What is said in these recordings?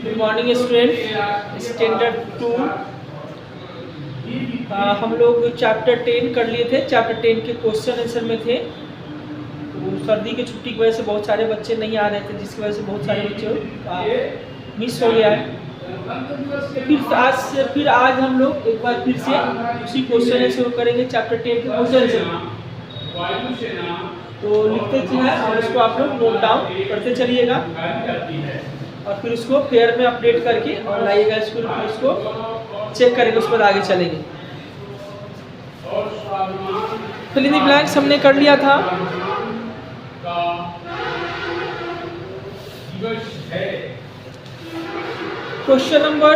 Good morning student, standard 2 हम लोग chapter 10 कर लिए थे। चैप्टर 10 के क्वेश्चन आंसर में थे। तो सर्दी की छुट्टी की वजह से बहुत सारे बच्चे नहीं आ रहे थे, जिसकी वजह से बहुत सारे बच्चों का मिस हो गया है। तो फिर आज हम लोग एक बार फिर से उसी क्वेश्चन आंसर करेंगे, चैप्टर 10 के क्वेश्चन आंसर। तो लिखते हैं और उसको आप लोग नोट डाउन करते चलिएगा और फिर उसको फेयर में अपडेट करके और लाइएगा स्कूल, फिर उसको चेक करेंगे, उसके बाद आगे चलेंगे। फिल इन द ब्लैंक्स हमने कर लिया था। क्वेश्चन नंबर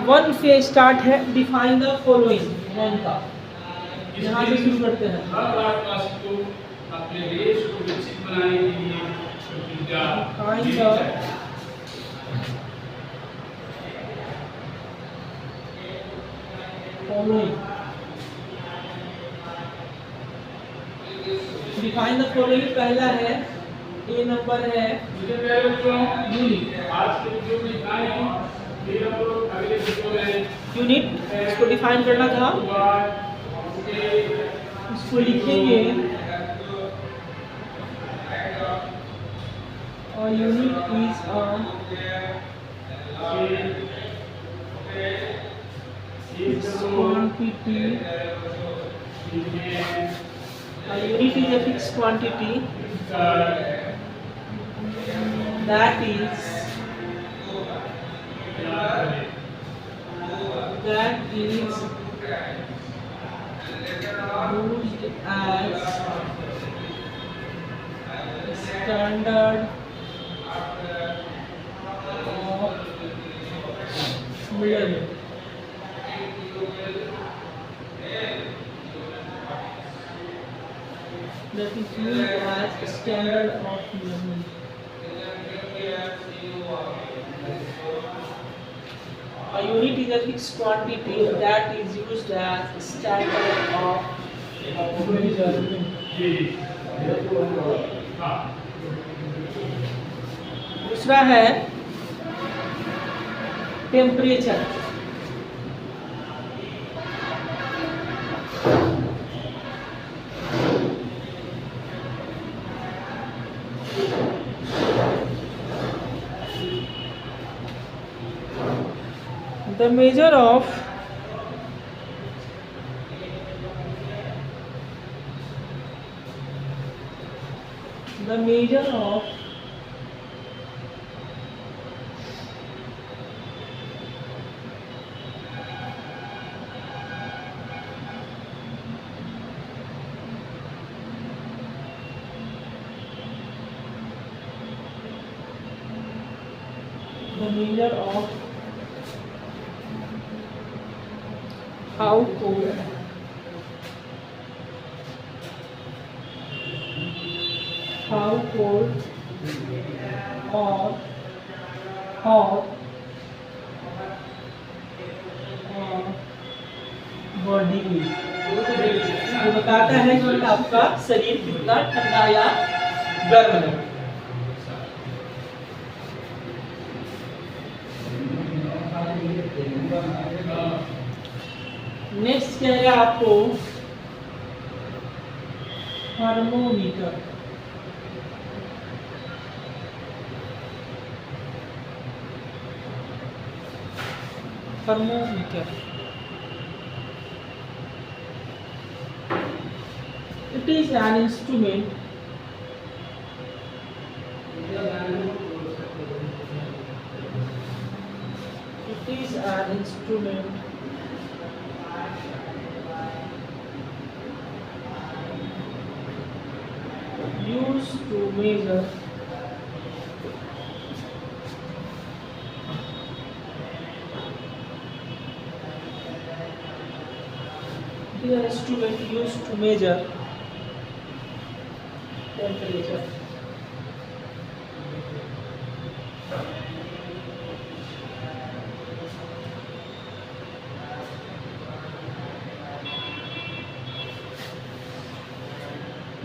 1 से स्टार्ट है। Define the following. यहाँ से शुरू करते हैं। अपने देश को विकसित बनाने के लिए डिफाइन द फॉलोइंग पहला है, ए नंबर है यूनिट। इसको डिफाइन करना था, इसको लिखेंगे और unit is quantity. Unit is a fixed quantity that is used as standard of measurement. That is used as standard of measurement. A unit is a fixed quantity that is used as standard of measurement. दूसरा है temperature. The measure of how cold or hot body में ये बताता है कि आपका शरीर कितना ठंडा या गर्म है। नेक्स्ट कहेगा आपको thermometer. Thermometer. It is an instrument used to measure temperature.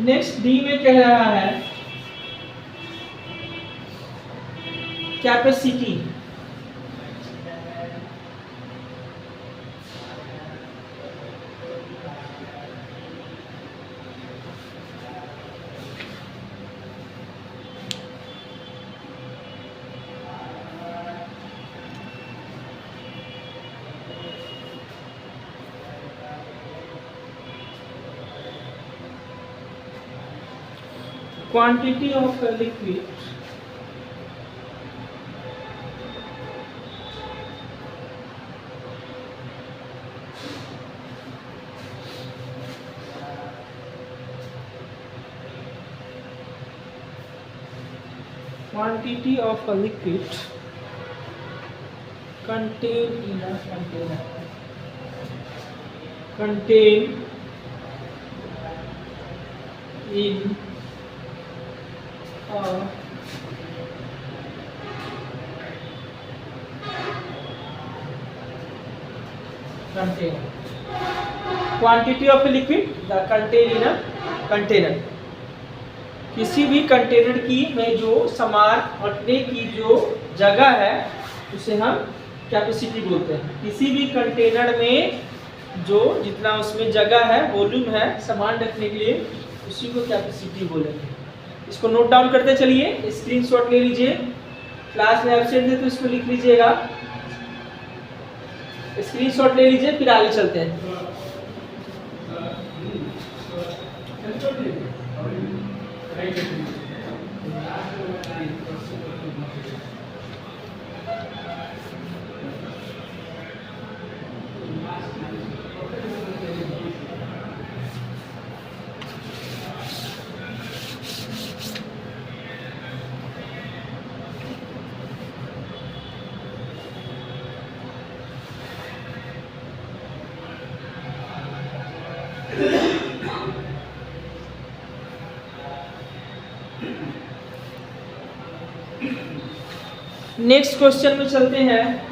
Next D में कह रहा है capacity, quantity of a liquid contained in a container, contained in a container. Quantity of a liquid the contained in a container. किसी भी container की में जो सामान रखने की जो जगह है उसे हम कैपेसिटी बोलते हैं। किसी भी कंटेनर में जो जितना उसमें जगह है, वॉल्यूम है सामान रखने के लिए, उसी को कैपेसिटी बोलेंगे। इसको नोट डाउन करते चलिए, स्क्रीनशॉट ले लीजिए। क्लास में एब्सेंट है तो इसको लिख लीजिएगा, स्क्रीनशॉट ले लीजिए, फिर आगे चलते हैं। नेक्स्ट क्वेश्चन में चलते हैं।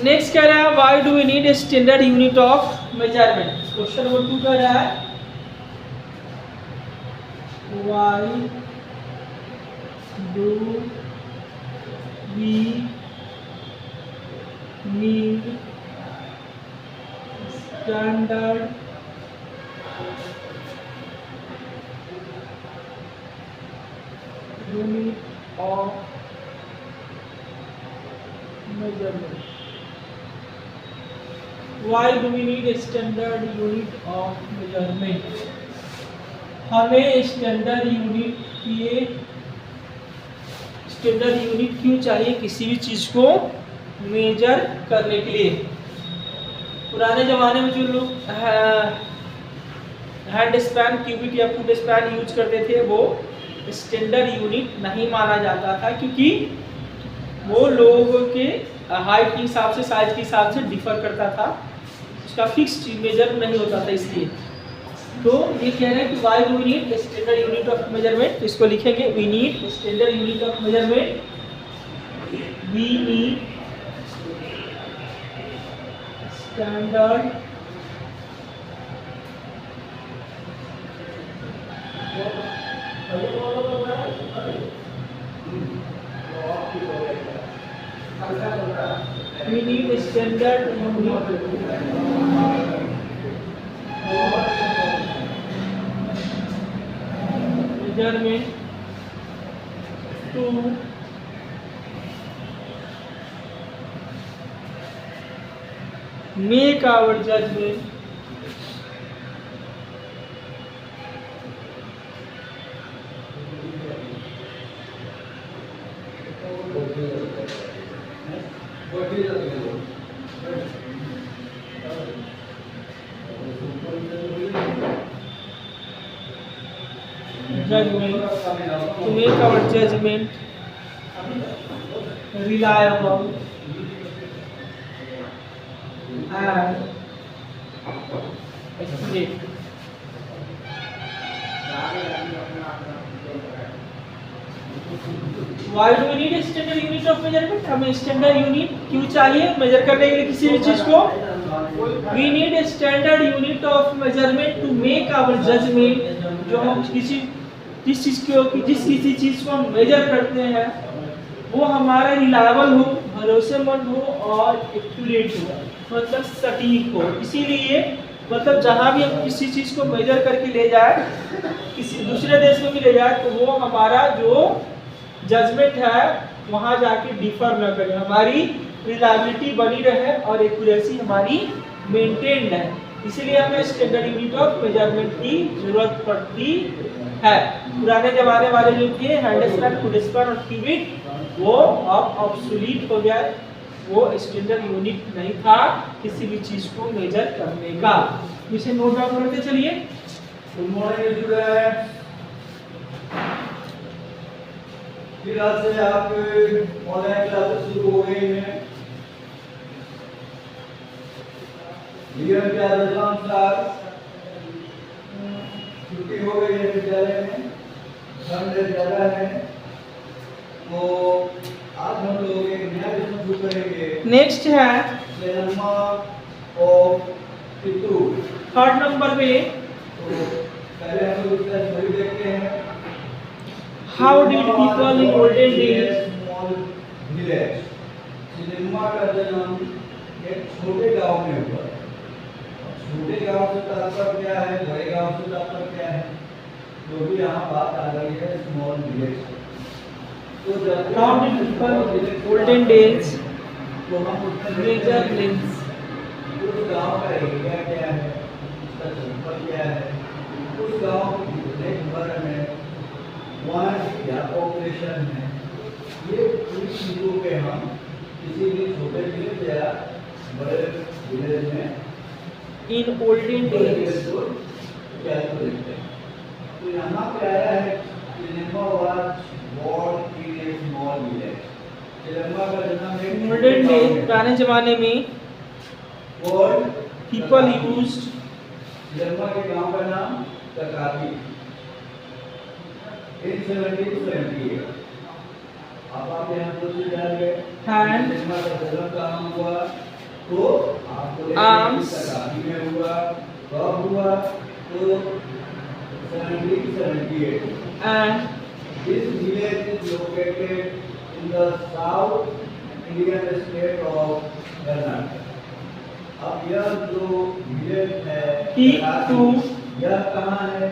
नेक्स्ट कह रहा है why do we need a standard unit of measurement. Question number 2 कह रहा है why do we need standard unit of measurement. Why do we need a standard unit of measurement? हमें स्टैंडर्ड यूनिट क्यों चाहिए किसी भी चीज को मेजर करने के लिए। पुराने जमाने में जो लोग हैंड स्पैन, क्यूबिट या फुट स्पैन यूज करते थे वो स्टैंडर्ड यूनिट नहीं माना जाता था, क्योंकि वो लोगों के हाइट के हिसाब से, साइज के हिसाब से डिफर करता था, उसका फिक्स्ड मेजर नहीं होता था। इसलिए तो ये कह रहे हैं कि why do we need standard unit of measurement. तो इसको लिखेंगे we need standard unit of measurement, we need standard we need a standard unit measurement to make our judgment to make our judgment reliable and accurate. Why do we need a standard unit of measurement? हमें standard unit क्यों चाहिए major करने के लिए किसी भी चीज को? We need a standard unit of measurement to make our judgment. जो हम जिस किसी चीज को हम मेजर करते हैं वो हमारा रिलायबल हो, भरोसेमंद हो और एक्यूरेट हो, मतलब सटीक हो। इसीलिए मतलब जहाँ भी हम किसी चीज को मेजर करके ले जाए, किसी दूसरे देश में भी ले जाए, तो वो हमारा जो जजमेंट है वहाँ जाके डिफर न करे, हमारी रिलायबिलिटी बनी रहे और एक्यूरेसी हमारी मेंटेन्ड है। इसीलिए हमें स्टैंडर्ड यूनिट ऑफ मेजरमेंट की जरूरत पड़ती है। पुराने जमाने वाले जो थे हैंडस्पैन, फुटस्पैन और क्यूबिक, वो अब ऑब्सोलीट हो गया। वो स्टैंडर्ड यूनिट नहीं था किसी भी चीज को मेजर करने का। इसे नोट डाउन करते चलिए। Good morning student. फिर आज से आपके ऑनलाइन क्लासेस शुरू हो गई हैं। नियम के अनुसार छुट्टी हो गई है विद्यालय में, संडे ज़्यादा है, तो आज हम लोग एक नया लेसन शुरू करेंगे। नेक्स्ट है लेनमा ऑफ पितृ। थर्ड नंबर पे तो पहले हम लोग इसका स्टोरी देखते हैं। How did people in olden days small village. Cinema का जन्म एक छोटे गांव में हुआ। छोटे गांव से तात्पर्य क्या है, बड़े गांव से तात्पर्य क्या है, जो भी यहाँ बात आ रही है स्मॉल विलेज। तो जब how did people in olden days तो हम उसमें मेजर लेंथ। उस गांव का एरिया क्या है, उसका क्षेत्रफल क्या है, उस गांव की कितने भर में वहाँ की क्या पॉपुलेशन है, ये पूरी चीज़ों पे हम किसी भी छोटे विलेज या बड़े विलेज में इन ओल्डन डेज कैलकुलेट है। तो यहाँ पे आया है cinema was born in a small village. Cinema का जन्म एक ओल्डन डेज पुराने जमाने में और पीपल यूज्ड सिनेमा के गांव का नाम तकाती। इन 1778 अब आप यहाँ दूसरी डालिए हैंड सिनेमा का जन्म कहाँ हुआ, तो आपको आर्म्स तकाती में हुआ। कब हुआ, तो 1778। And This village is located in the South Indian state of Karnataka. अब यह जो विलेज है P2 यह कहाँ है,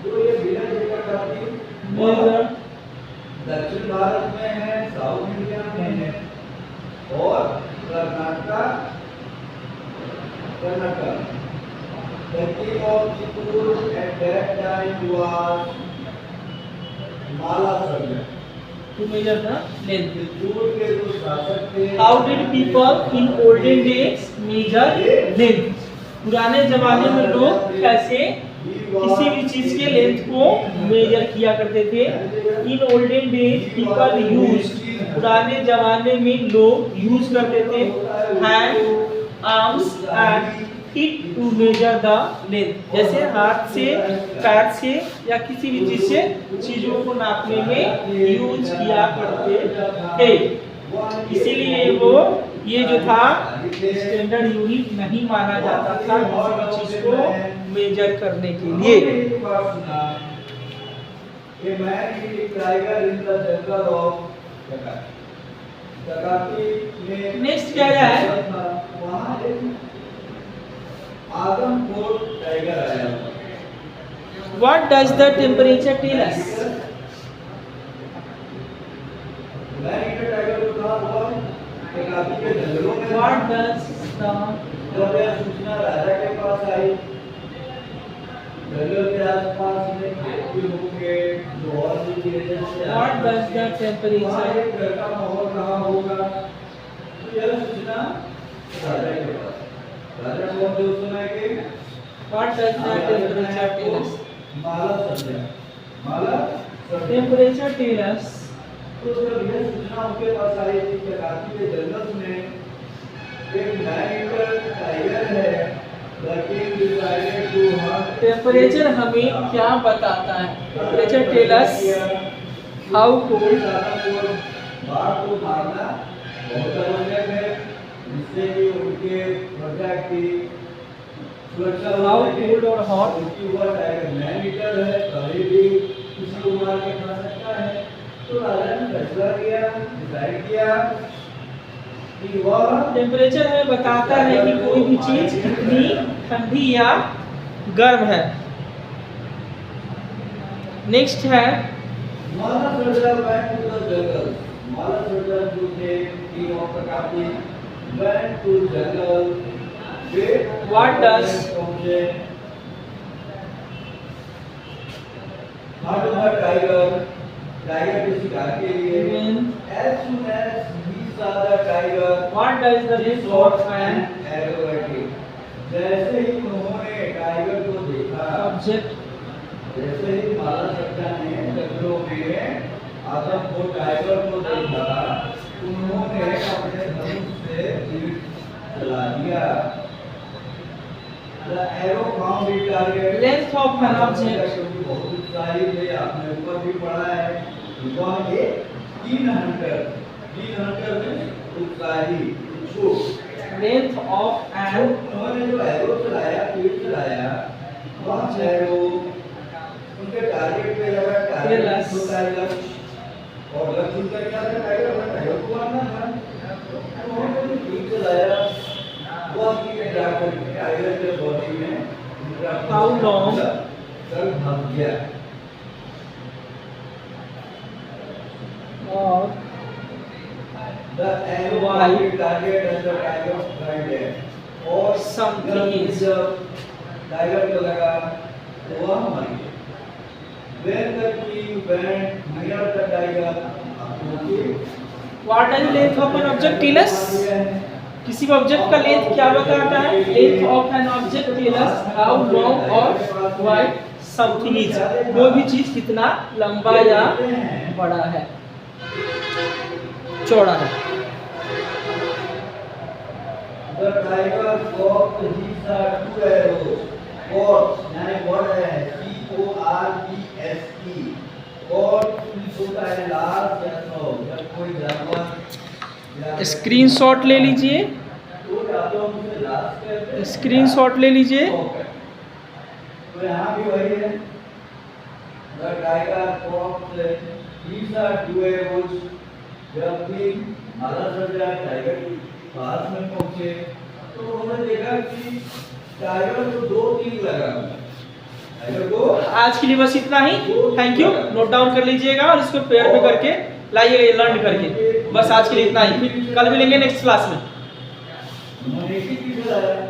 जो ये विलेज है करती मेजर दक्षिण भारत में है, साउथ इंडिया में है, और Karnataka The king of Chittoor at that time was Malasarja. to measure the length. Chittoor के जो शासक थे, How did people in olden days measure length? पुराने जमाने में लोग कैसे किसी भी चीज के लेंथ को मेजर किया करते थे? In olden days people use, पुराने जमाने में लोग यूज करते थे hand, arms and feet to measure the length. जैसे हाथ से, पैर से या किसी भी चीज से चीजों को नापने में यूज किया करते थे। इसीलिए वो ये जो था स्टैंडर्ड यूनिट नहीं माना जाता था किसी भी चीज को मेजर करने के लिए। नेक्स्ट क्या है? आदमपुर टाइगर आया। What does the temperature tell us? Tiger जो था वो एक आदमी के जंगलों में What does सूचना जब यह सूचना राजा के पास आई, जंगल के आसपास में खेती होंगे, जो और भी चीजें से व्हाट डज द टेम्परेचर एक घर का माहौल कहाँ होगा, तो यह सूचना राजा के पास। राजा कौन थे उस समय के? What does the temperature tell us Mala Sandhya, Mala Sandhya. Temperature tell us तो जब यह सूचना उनके पास आई थी कि काशी के जंगल में एक मैन टाइगर है, लेकिन डिसाइडेड टू हंट। टेम्परेचर हमें क्या बताता है? Temperature tell us how cold बाढ़ को मारना बहुत आवश्यक है, जिससे कि उनके प्रजा की सुरक्षा हो हाउ सके। कोल्ड और हॉट क्योंकि वह टाइगर मैन ईटर है, कभी भी किसी को मार के खा सकता है। तो राजा ने फैसला किया, डिसाइड किया कि वह टेम्परेचर हमें बताता है कि कोई भी चीज कितनी ठंडी या गर्म है। नेक्स्ट है माला सरदार went to the jungle. माला सरदार जो थे king of the Kashi went to jungle. Way What does- पहुंचे। Hunt the tiger. टाइगर के शिकार के लिए। When- As soon as he saw the tiger, what does the he shot shot and an arrow at it. जैसे ही उन्होंने tiger को देखा, object जैसे ही माला सरदार ने जंगलों में आदम को टाइगर को देखा, उन्होंने अपने धनुष से तीर चला दिया। The arrow found its target. Length of an object क्योंकि बहुत उत्साही थे, आपने ऊपर भी पढ़ा है। वह एक तीन हंटर में उत्साही, इच्छुक। लेंथ ऑफ एन उन्होंने जो एरो चलाया, तीर चलाया, वह एरो उनके टारगेट पे लगा। टारगेट होता है लक्ष्य, और लक्ष्य उनका क्या था? टाइगर, अपना टाइगर को मारना था। तो उन्होंने जो तीर चलाया, वह तीर जाकर टाइगर के बॉडी में How long? कल भाग गया। और The arrow Why? found its target and the tiger cried dead. और Something is- जब टाइगर को लगा तो वह मर गया। When the king went near the tiger, what does length of an object tell us? किसी भी ऑब्जेक्ट का लेंथ क्या बताता है? Length of an object tell us how long और वाइड समथिंग इज। कोई भी चीज कितना लंबा या बड़ा है, चौड़ा है। The tiger caught his two arrows. Caught यानी what है? C-O-R-T-S-E. Caught पुलिस होता है लाल या स्नो। जब कोई जानवर स्क्रीनशॉट ले लीजिए, तो जातों में लास्ट कहते हैं। स्क्रीनशॉट ले लीजिए। तो यहाँ भी वही है। The tiger caught his two arrows. जब भी माला सरदार टाइगर के पास में पहुंचे तो उन्होंने देखा कि टाइगर को दो तीर लगा हुआ है। टाइगर को आज के लिए बस इतना ही। Thank you. नोट डाउन कर लीजिएगा और इसको पेयर पे करके लाइएगा, ये लर्न करके। बस आज के लिए इतना ही, फिर कल मिलेंगे नेक्स्ट क्लास में। उन्होंने एक ही तीर लगाया।